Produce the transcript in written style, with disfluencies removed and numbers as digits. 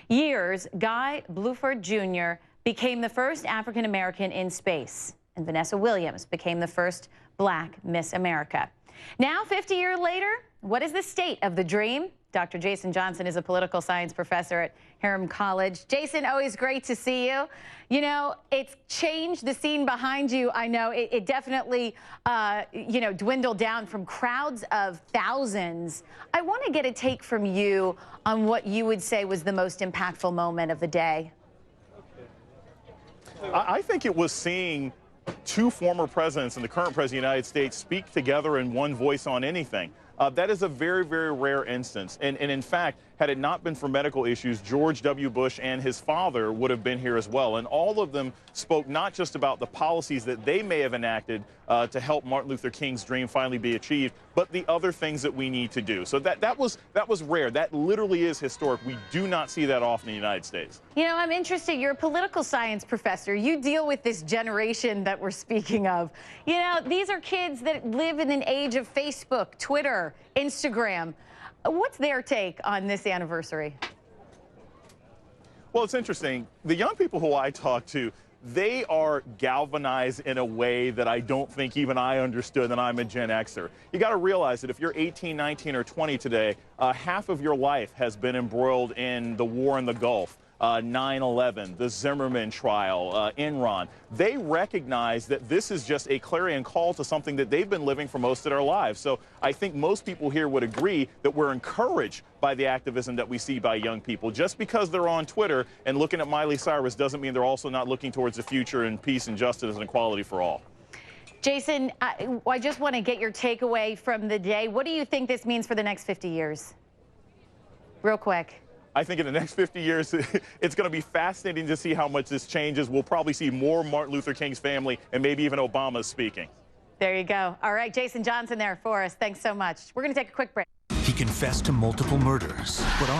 Years, Guy Bluford Jr. became the first African American in space, and Vanessa Williams became the first Black Miss America. Now, 50 years later, what is the state of the dream? Dr. Jason Johnson is a political science professor at Hiram College. Jason, always great to see you. You know, it's changed the scene behind you. I know it definitely, dwindled down from crowds of thousands. I want to get a take from you on what you would say was the most impactful moment of the day. I think it was seeing two former presidents and the current president of the United States speak together in one voice on anything. That is a very, very rare instance. And in fact, had it not been for medical issues, George W. Bush and his father would have been here as well. And all of them spoke not just about the policies that they may have enacted to help Martin Luther King's dream finally be achieved, but the other things that we need to do. So that was rare. That literally is historic. We do not see that often in the United States. You know, I'm interested. You're a political science professor. You deal with this generation that we're speaking of. You know, these are kids that live in an age of Facebook, Twitter, Instagram. What's their take on this anniversary? Well, it's interesting. The young people who I talk to, they are galvanized in a way that I don't think even I understood, and I'm a Gen Xer. You got to realize that if you're 18, 19, or 20 today, half of your life has been embroiled in the war in the Gulf. 9/11, the Zimmerman trial, Enron. They recognize that this is just a clarion call to something that they've been living for most of their lives. So I think most people here would agree that we're encouraged by the activism that we see by young people. Just because they're on Twitter and looking at Miley Cyrus doesn't mean they're also not looking towards the future and peace and justice and equality for all. Jason, I just want to get your takeaway from the day. What do you think this means for the next 50 years? Real quick. I think in the next 50 years, it's going to be fascinating to see how much this changes. We'll probably see more Martin Luther King's family and maybe even Obama speaking. There you go. All right, Jason Johnson there for us. Thanks so much. We're going to take a quick break. He confessed to multiple murders, but